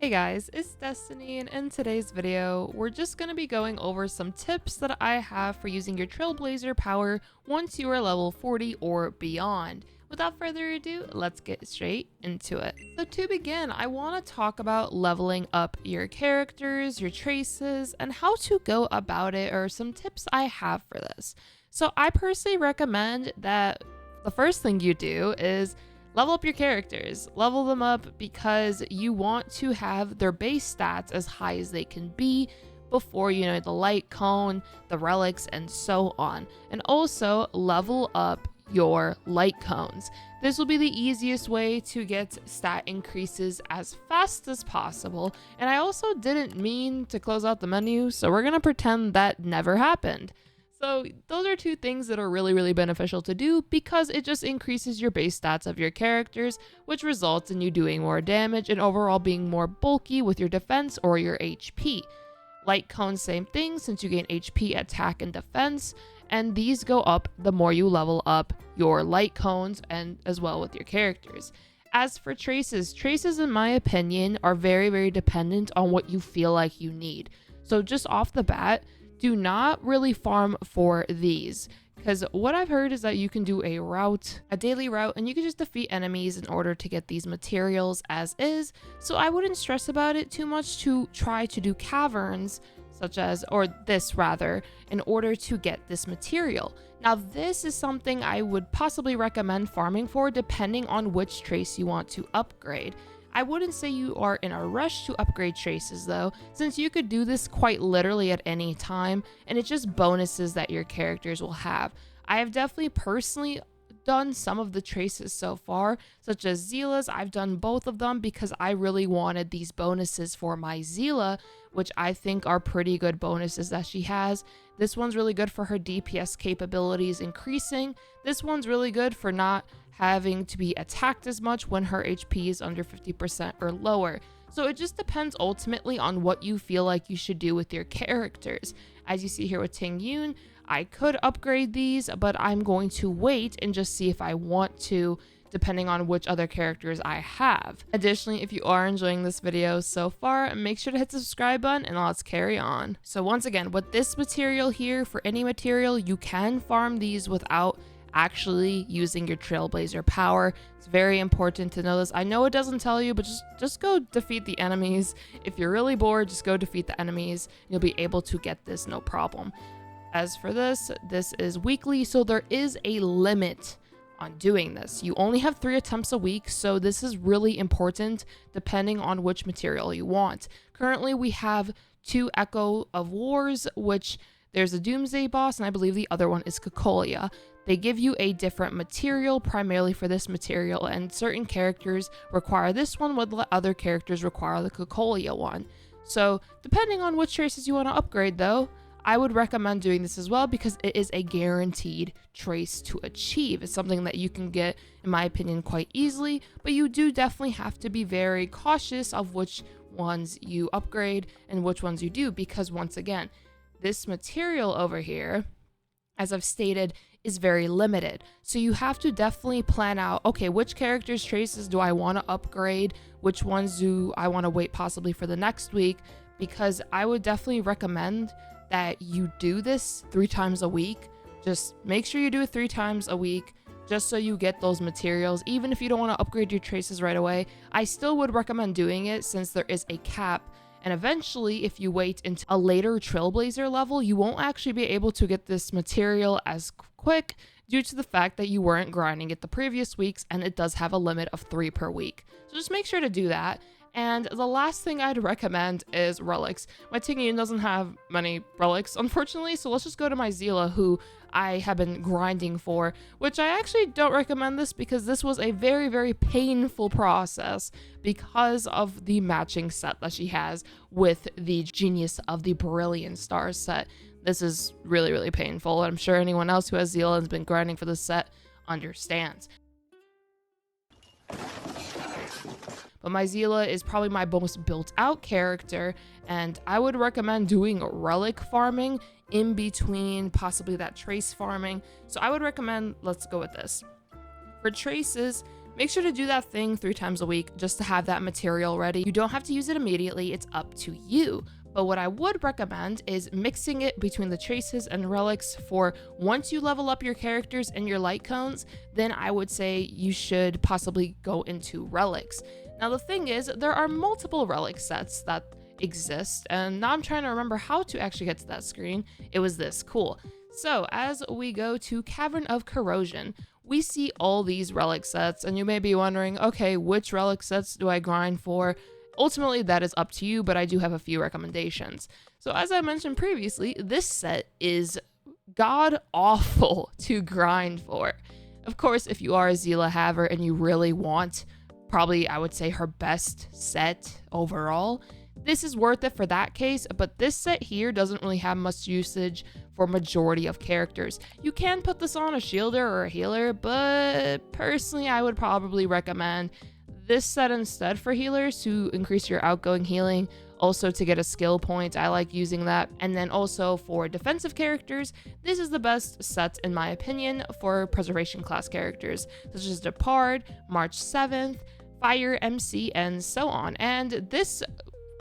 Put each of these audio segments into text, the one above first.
Hey guys, it's Destiny, and in today's video, we're just going to be going over some tips that I have for using your Trailblazer power once you are level 40 or beyond. Without further ado, let's get straight into it. So to begin, I want to talk about leveling up your characters, your traces, and how to go about it, or some tips I have for this. So I personally recommend that the first thing you do is level up your characters. Level them up because you want to have their base stats as high as they can be before you know the light cone, the relics, and so on. And also level up your light cones. This will be the easiest way to get stat increases as fast as possible. And I also didn't mean to close out the menu, so we're gonna pretend that never happened. So those are two things that are really beneficial to do because it just increases your base stats of your characters, which results in you doing more damage and overall being more bulky with your defense or your HP. Light cones, same thing, since you gain HP, attack, and defense, and these go up the more you level up your light cones and as well with your characters. As for traces in my opinion are very dependent on what you feel like you need. So just off the bat, do not really farm for these, because what I've heard is that you can do a daily route, and you can just defeat enemies in order to get these materials as is. So I wouldn't stress about it too much to try to do caverns in order to get this material. Now this is something I would possibly recommend farming for depending on which trace you want to upgrade. I wouldn't say you are in a rush to upgrade traces though, since you could do this quite literally at any time, and it's just bonuses that your characters will have. I have definitely personally done some of the traces so far, such as Zila's. I've done both of them because I really wanted these bonuses for my Zila, which I think are pretty good bonuses that she has. This one's really good for her DPS capabilities increasing. This one's really good for not having to be attacked as much when her HP is under 50% or lower. So it just depends ultimately on what you feel like you should do with your characters. As you see here with Ting Yun, I could upgrade these, but I'm going to wait and just see if I want to, depending on which other characters I have. Additionally, if you are enjoying this video so far, make sure to hit the subscribe button and let's carry on. So once again, with this material here, for any material, you can farm these without actually using your Trailblazer power. It's very important to know this. I know it doesn't tell you, but just go defeat the enemies. If you're really bored, just go defeat the enemies. You'll be able to get this no problem. As for this is weekly, so there is a limit on doing this. You only have 3 attempts a week, so this is really important depending on which material you want. Currently, we have 2 Echo of Wars, which there's a Doomsday boss, and I believe the other one is Cocolia. They give you a different material primarily for this material, and certain characters require this one, while other characters require the Cocolia one. So depending on which traces you want to upgrade though, I would recommend doing this as well because it is a guaranteed trace to achieve. It's something that you can get, in my opinion, quite easily, but you do definitely have to be very cautious of which ones you upgrade and which ones you do, because once again, this material over here, as I've stated, is very limited. So you have to definitely plan out, okay, which characters' traces do I want to upgrade? Which ones do I want to wait possibly for the next week? Because I would definitely recommend that you do this 3 times a week. Just make sure you do it 3 times a week, just so you get those materials. Even if you don't want to upgrade your traces right away, I still would recommend doing it since there is a cap. And eventually, if you wait until a later Trailblazer level, you won't actually be able to get this material as quick due to the fact that you weren't grinding it the previous weeks, and it does have a limit of 3 per week. So just make sure to do that. And the last thing I'd recommend is relics. My Ting Yun doesn't have many relics, unfortunately, so let's just go to my Zila, who I have been grinding for, which I actually don't recommend this because this was a very painful process because of the matching set that she has with the Genius of the Brilliant Stars set. This is really painful, and I'm sure anyone else who has Zila and has been grinding for this set understands. But my Zila is probably my most built out character, and I would recommend doing relic farming in between possibly that trace farming. So I would recommend, let's go with this. For traces, Make sure to do that thing 3 times a week just to have that material ready. You don't have to use it immediately, it's up to you. But what I would recommend is mixing it between the traces and relics for once you level up your characters and your light cones, then I would say you should possibly go into relics. Now the thing is, there are multiple relic sets that exist, and now I'm trying to remember how to actually get to that screen. It was this, cool. So as we go to Cavern of Corrosion, we see all these relic sets, and you may be wondering, okay, which relic sets do I grind for? Ultimately, that is up to you, but I do have a few recommendations. So as I mentioned previously, this set is god awful to grind for. Of course, if you are a Zila haver and you really want, probably I would say her best set overall, this is worth it for that case, but this set here doesn't really have much usage for majority of characters. You can put this on a shielder or a healer, but personally I would probably recommend this set instead for healers to increase your outgoing healing, also to get a skill point. I like using that. And then also for defensive characters, this is the best set in my opinion for preservation class characters, such as Depard, March 7th, Fire MC, and so on. And this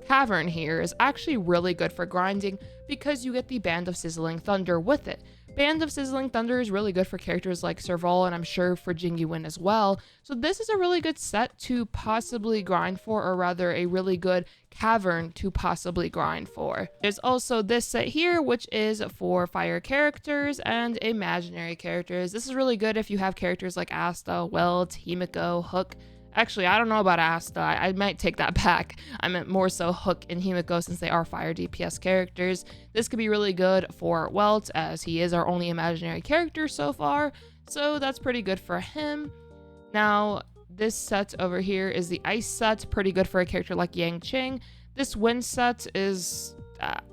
cavern here is actually really good for grinding because you get the Band of Sizzling Thunder with it. Band of Sizzling Thunder is really good for characters like Serval, and I'm sure for Jingyuin as well. So this is a really good set to possibly grind for, or rather a really good cavern to possibly grind for. There's also this set here, which is for fire characters and imaginary characters. This is really good if you have characters like Asta, Welt, Himiko, Hook. Actually, I don't know about Asta. I might take that back. I meant more so Hook and Himiko since they are fire DPS characters. This could be really good for Welt as he is our only imaginary character so far. So that's pretty good for him. Now, this set over here is the Ice set. Pretty good for a character like Yang Qing. This Wind set is,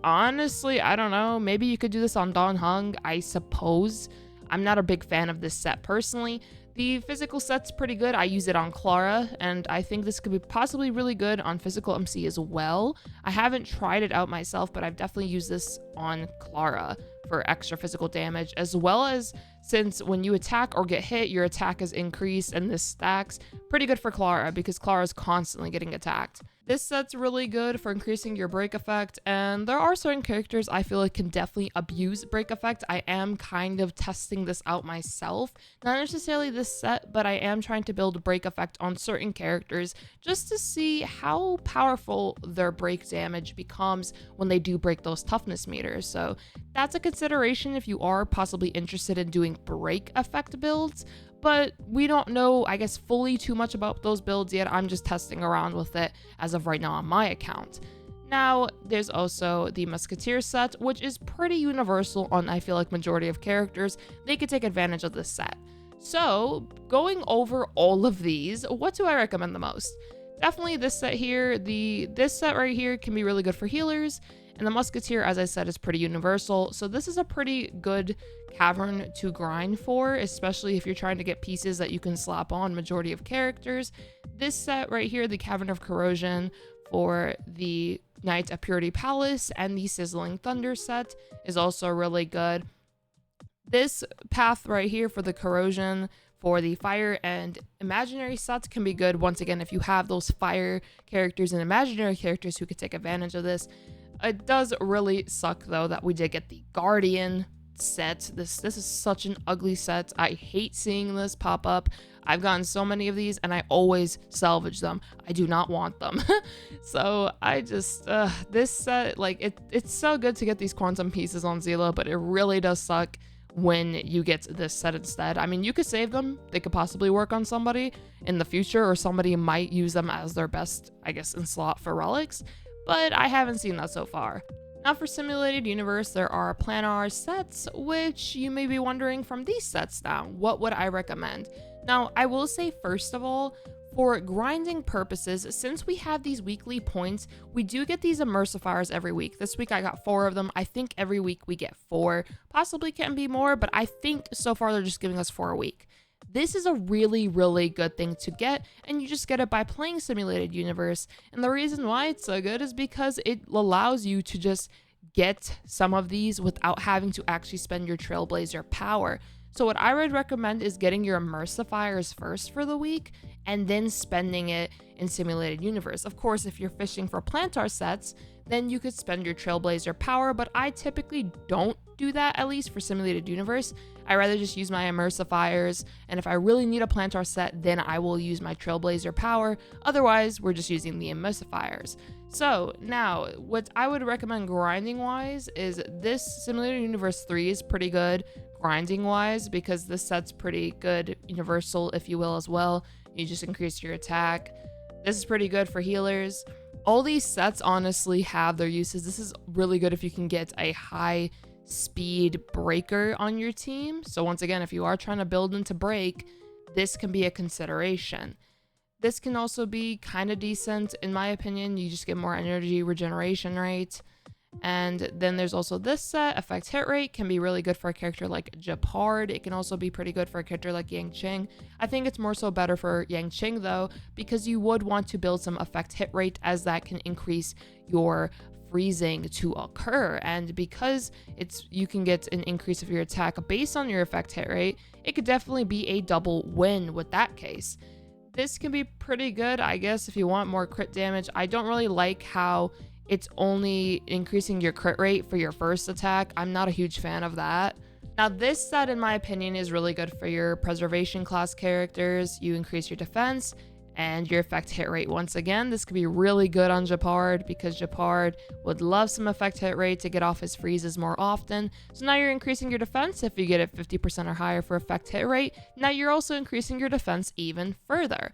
honestly, I don't know. Maybe you could do this on Don Hung, I suppose. I'm not a big fan of this set personally. The physical set's pretty good. I use it on Clara, and I think this could be possibly really good on physical MC as well. I haven't tried it out myself, but I've definitely used this on Clara for extra physical damage, as well as since when you attack or get hit, your attack is increased and this stacks. Pretty good for Clara because Clara is constantly getting attacked. This set's really good for increasing your break effect, and there are certain characters I feel like can definitely abuse break effect. I am kind of testing this out myself. Not necessarily this set, but I am trying to build break effect on certain characters just to see how powerful their break damage becomes when they do break those toughness meters. So that's a consideration if you are possibly interested in doing break effect builds. But we don't know, I guess, fully too much about those builds yet. I'm just testing around with it as of right now on my account. Now, there's also the Musketeer set, which is pretty universal on, I feel like, majority of characters. They could take advantage of this set. So, going over all of these, what do I recommend the most? Definitely this set here. This set right here can be really good for healers. And the Musketeer, as I said, is pretty universal. So this is a pretty good cavern to grind for, especially if you're trying to get pieces that you can slap on majority of characters. This set right here, the Cavern of Corrosion for the Knights of Purity Palace and the Sizzling Thunder set is also really good. This path right here for the Corrosion for the fire and imaginary sets can be good, once again, if you have those fire characters and imaginary characters who could take advantage of this. It does really suck though that we did get the Guardian set. This is such an ugly set. I hate seeing this pop up. I've gotten so many of these and I always salvage them. I do not want them. So I just this set, like, it's so good to get these quantum pieces on Zila, but it really does suck when you get this set instead. I mean, you could save them. They could possibly work on somebody in the future, or somebody might use them as their best, I guess, in slot for relics. But I haven't seen that so far. Now for Simulated Universe, there are planar sets, which you may be wondering from these sets now, what would I recommend? Now, I will say first of all, for grinding purposes, since we have these weekly points, we do get these emulsifiers every week. This week I got 4 of them. I think every week we get 4. Possibly can be more, but I think so far they're just giving us 4 a week. This is a really, really good thing to get, and you just get it by playing Simulated Universe. And the reason why it's so good is because it allows you to just get some of these without having to actually spend your Trailblazer power. So what I would recommend is getting your emulsifiers first for the week and then spending it in Simulated Universe. Of course, if you're fishing for Plantar sets, then you could spend your Trailblazer power, but I typically don't do that, at least for Simulated Universe. I rather just use my emulsifiers, and if I really need a Plantar set, then I will use my Trailblazer power. Otherwise, we're just using the emulsifiers. So now, what I would recommend grinding wise is this Simulated Universe 3 is pretty good grinding wise because this set's pretty good universal, if you will, as well. You just increase your attack. This is pretty good for healers. All these sets honestly have their uses. This is really good if you can get a high speed breaker on your team. So once again, if you are trying to build into break, this can be a consideration. This can also be kind of decent in my opinion. You just get more energy regeneration rate. And then there's also this set, effect hit rate, can be really good for a character like Japard. It can also be pretty good for a character like Yang Qing. I think it's more so better for Yang Qing though, because you would want to build some effect hit rate as that can increase your freezing to occur. And because you can get an increase of your attack based on your effect hit rate, it could definitely be a double win with that case. This can be pretty good, I guess, if you want more crit damage. I don't really like how it's only increasing your crit rate for your first attack. I'm not a huge fan of that. Now this set, in my opinion, is really good for your preservation class characters. You increase your defense and your effect hit rate. Once again, this could be really good on Japard because Japard would love some effect hit rate to get off his freezes more often. So now you're increasing your defense if you get it 50% or higher for effect hit rate. Now you're also increasing your defense even further.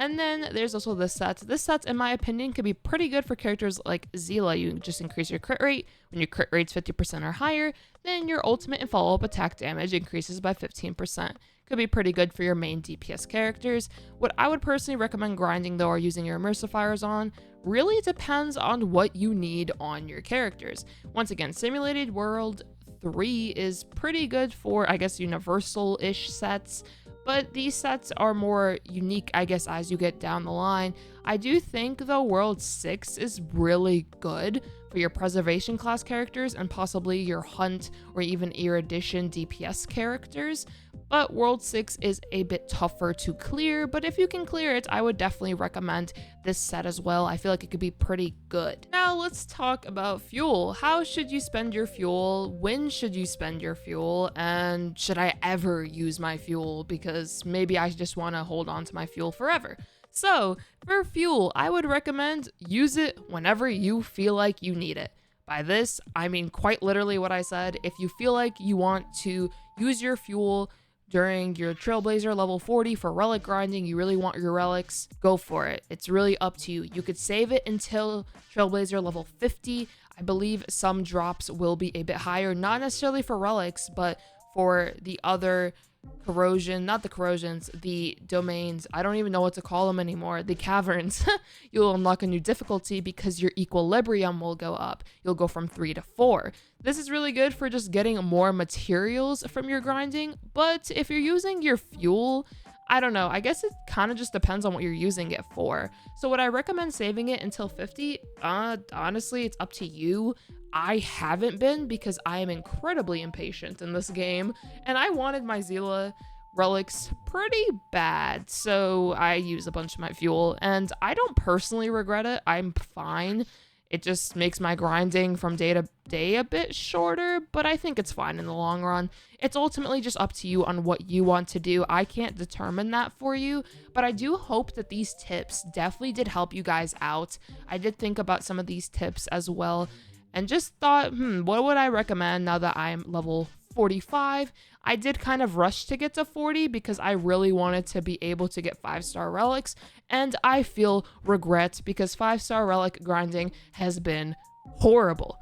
And then there's also this set. This set, in my opinion, could be pretty good for characters like Zila. You just increase your crit rate. When your crit rate's 50% or higher, then your ultimate and follow-up attack damage increases by 15%. Could be pretty good for your main DPS characters. What I would personally recommend grinding, though, or using your emulsifiers on, really depends on what you need on your characters. Once again, Simulated World 3 is pretty good for, I guess, universal-ish sets. But these sets are more unique, I guess, as you get down the line. I do think, though, World 6 is really good for your preservation class characters and possibly your hunt or even erudition DPS characters. But World 6 is a bit tougher to clear, but if you can clear it, I would definitely recommend this set as well. I feel like it could be pretty good. Now let's talk about fuel. How should you spend your fuel? When should you spend your fuel? And should I ever use my fuel? Because maybe I just want to hold on to my fuel forever. So for fuel, I would recommend use it whenever you feel like you need it. By this, I mean quite literally what I said. If you feel like you want to use your fuel during your Trailblazer level 40 for relic grinding, you really want your relics, go for it. It's really up to you. You could save it until Trailblazer level 50. I believe some drops will be a bit higher, not necessarily for relics, but for the other the domains, I don't even know what to call them anymore, the caverns. You'll unlock a new difficulty because your equilibrium will go up. You'll go from 3 to 4. This is really good for just getting more materials from your grinding, but if you're using your fuel, I don't know, I guess it kind of just depends on what you're using it for. So would I recommend saving it until 50? Honestly, it's up to you. I haven't been because I am incredibly impatient in this game, and I wanted my Zila relics pretty bad, so I use a bunch of my fuel, and I don't personally regret it. I'm fine. It just makes my grinding from day to day a bit shorter, but I think it's fine in the long run. It's ultimately just up to you on what you want to do. I can't determine that for you, but I do hope that these tips definitely did help you guys out. I did think about some of these tips as well, and just thought, what would I recommend now that I'm level 45? I did kind of rush to get to 40 because I really wanted to be able to get 5-star relics, and I feel regret because 5-star relic grinding has been horrible.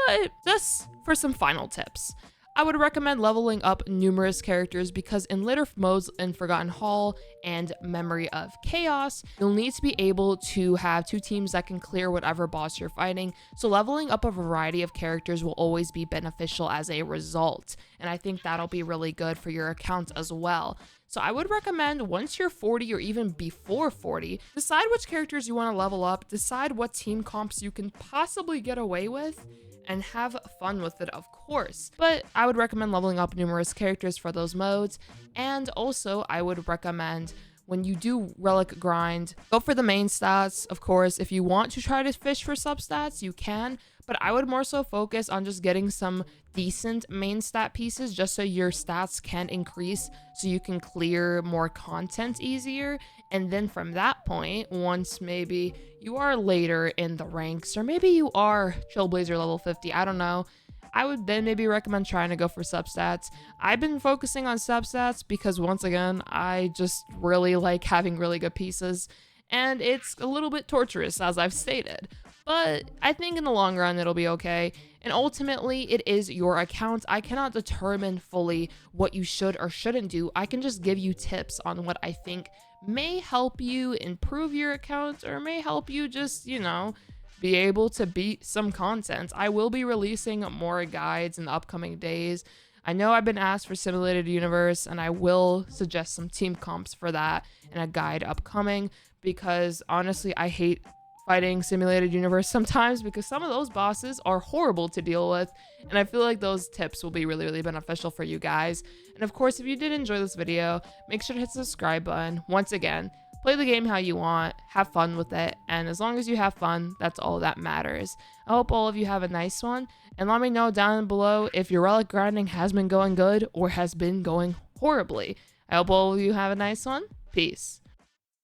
But just for some final tips, I would recommend leveling up numerous characters because in later modes in Forgotten Hall and Memory of Chaos, you'll need to be able to have 2 teams that can clear whatever boss you're fighting. So leveling up a variety of characters will always be beneficial as a result. And I think that'll be really good for your account as well. So I would recommend once you're 40 or even before 40, decide which characters you want to level up, decide what team comps you can possibly get away with, and have fun with it, of course. But I would recommend leveling up numerous characters for those modes. And also I would recommend when you do relic grind, go for the main stats. Of course, if you want to try to fish for substats, you can, but I would more so focus on just getting some decent main stat pieces just so your stats can increase so you can clear more content easier. And then from that point, once maybe you are later in the ranks, or maybe you are Trailblazer level 50, I don't know, I would then maybe recommend trying to go for substats. I've been focusing on substats because, once again, I just really like having really good pieces, and it's a little bit torturous, as I've stated. But I think in the long run it'll be okay, and ultimately it is your account. I cannot determine fully what you should or shouldn't do. I can just give you tips on what I think may help you improve your account, or may help you just, you know, be able to beat some content. I will be releasing more guides in the upcoming days. I know I've been asked for Simulated Universe, and I will suggest some team comps for that in a guide upcoming, because honestly I hate fighting Simulated Universe sometimes because some of those bosses are horrible to deal with, and I feel like those tips will be really, really beneficial for you guys. And of course, if you did enjoy this video, make sure to hit the subscribe button. Once again, play the game how you want, have fun with it, and as long as you have fun, that's all that matters. I hope all of you have a nice one, and let me know down below if your relic grinding has been going good or has been going horribly. I hope all of you have a nice one. Peace.